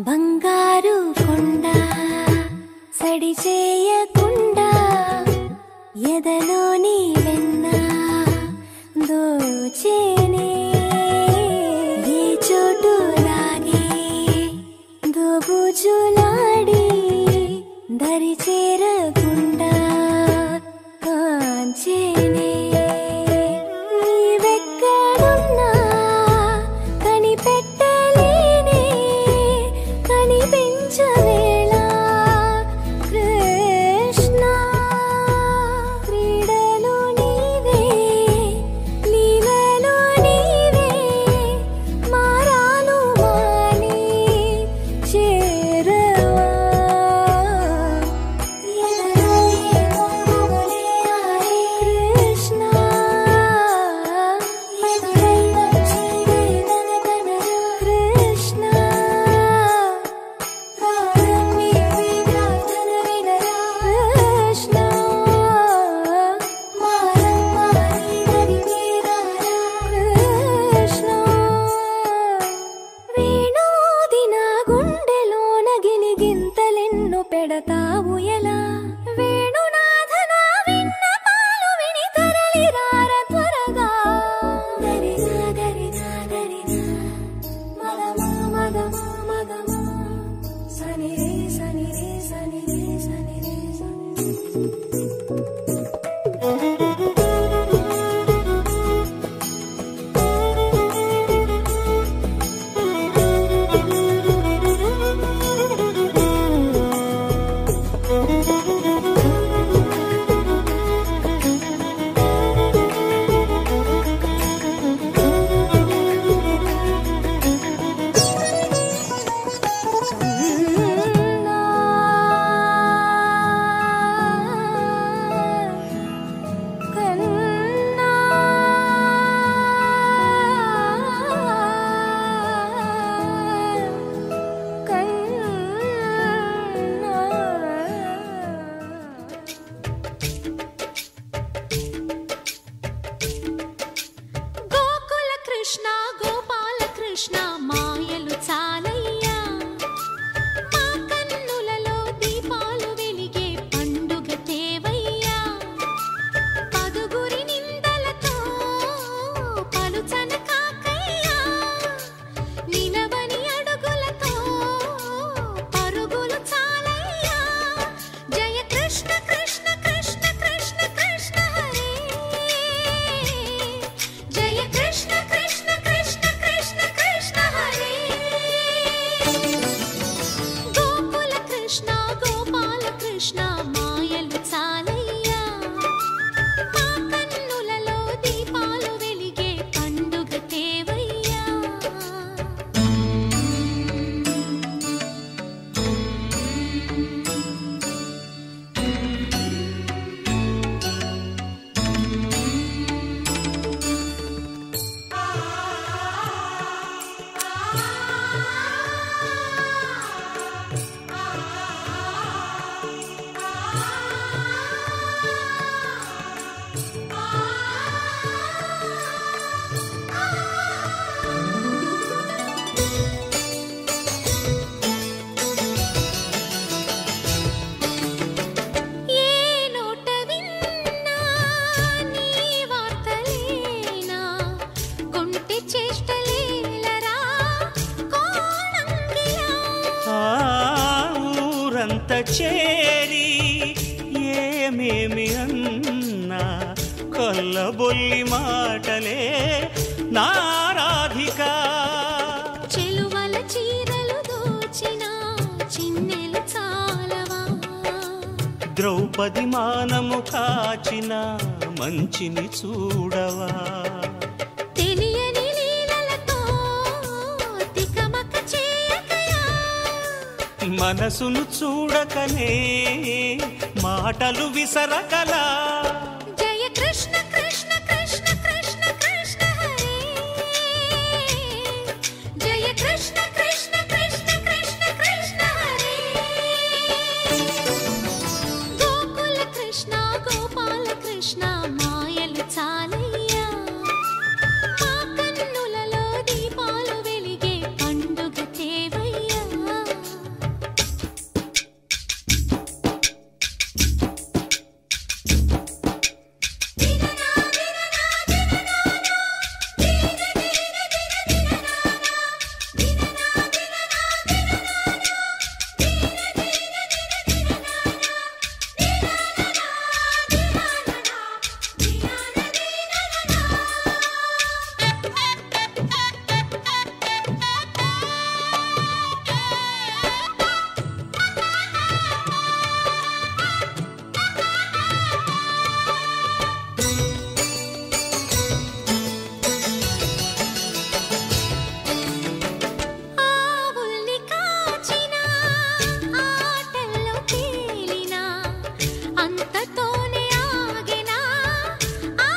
బంగారు కొండ సడి చేయకుండా ఎదలోని వెన్న దోచేనే ఏ చోటు లాగే దోబుజులాడి దరి చేరకుండా కాంచేనే నీవెక్కడున్నా కనిపెట్టలేనే కనిపించవేళ కృష్ణ క్రీడలు నీవే లీలలు నీవే మారాను మాని చేరవా కృష్ణ కృష్ణ కృష్ణ కృష్ణ వేణోదిన గుండెలోన గిలిగింతలెన్ను పెడతావు ఎలా వేణునాథన విన్నపాలు విని తరలిరార త్వరగా గరిజా గరిజా గరిజా మగమా మగమా మగమా సని రే సని రే సని రే సని రే గోకుల కృష్ణ గోపాల కృష్ణ మాయలు చాలయ్యా మా కన్నులలో దీపాలు వెలిగే పండుగ తేవయ్యా పదుగురి నిందలతో పలుచన కాకయ్యా నిలవని అడుగులతో పరుగులు చాలయ్యా జయ కృష్ణ కృష్ణ కృష్ణ కృష్ణ కృష్ణ హరే జయ కృష్ణ కృష్ణ కృష్ణ కృష్ణ కృష్ణ హరే గోకుల కృష్ణ గోపాల కృష్ణ మాయలు చాలయ్యా మా కన్నులలో దీపాలు వెలిగే పండుగ తేవయ్యా ఏ నోట విన్నా నీ వార్తలేనా కొంటె చేష్టలేలరా కోణంగిలా ఆ ఊరంత చేరి ఏమేమి అన్నా కొల్లబొల్లి మాటలే నారాధిక చెలువ ద్రౌపది మానము కాచిన మంచిని చూడవా తెలియని లీలలతో తికమక చేయకయా మనసును చూడకనే మాటలు విసరకలా జయ కృష్ణ కృష్ణ కృష్ణ కృష్ణ కృష్ణ హరే జయ కృష్ణ కృష్ణ కృష్ణ కృష్ణ కృష్ణ హరే గోకుల కృష్ణ గోపాల కృష్ణ మాయలు చాలయ్యా మా కన్నులలో దీపాలు వెలిగే పండుగ తేవయ్యా ఆవుల్ని కాచిన ఆటల్లో తేలిన అంతతోనే ఆగిన ఆ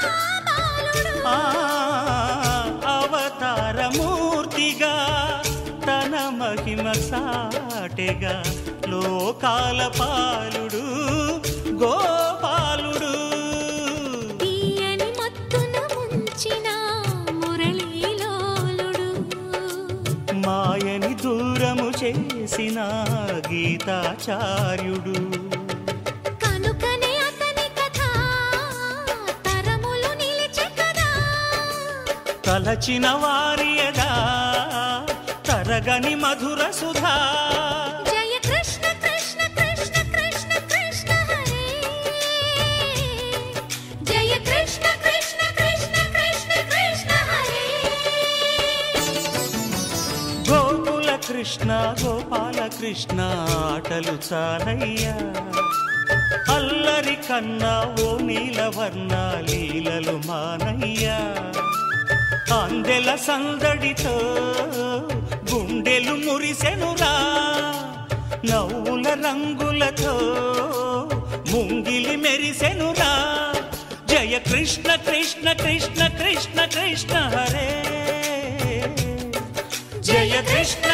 బాలుడు అవతారమూర్తిగా తన మహిమ సాటెగా లోకాల పాలుడు గోపాలుడు తీయని మత్తున ముంచిన మురళీలోలుడు మాయని దూరము చేసిన గీతాచార్యుడు కనుకనే అతని కథ తరములు నిలిచే కదా తలచిన వారియదా తరగని మధుర సుధా జయ కృష్ణ కృష్ణ కృష్ణ కృష్ణ కృష్ణ హరే జయ కృష్ణ కృష్ణ కృష్ణ కృష్ణ కృష్ణ హరే గోకుల కృష్ణ గోపాల కృష్ణ ఆటలు చాలయ్యా అల్లరి కన్నా ఓ నీలవర్ణ లీలలు మానయ్యా అందెల సందడితో గుండెలు మురిసెనురా నవ్వుల రంగులతో ముంగిలి మెరిసెనురా జయ కృష్ణ కృష్ణ కృష్ణ కృష్ణ కృష్ణ హరే జయ కృష్ణ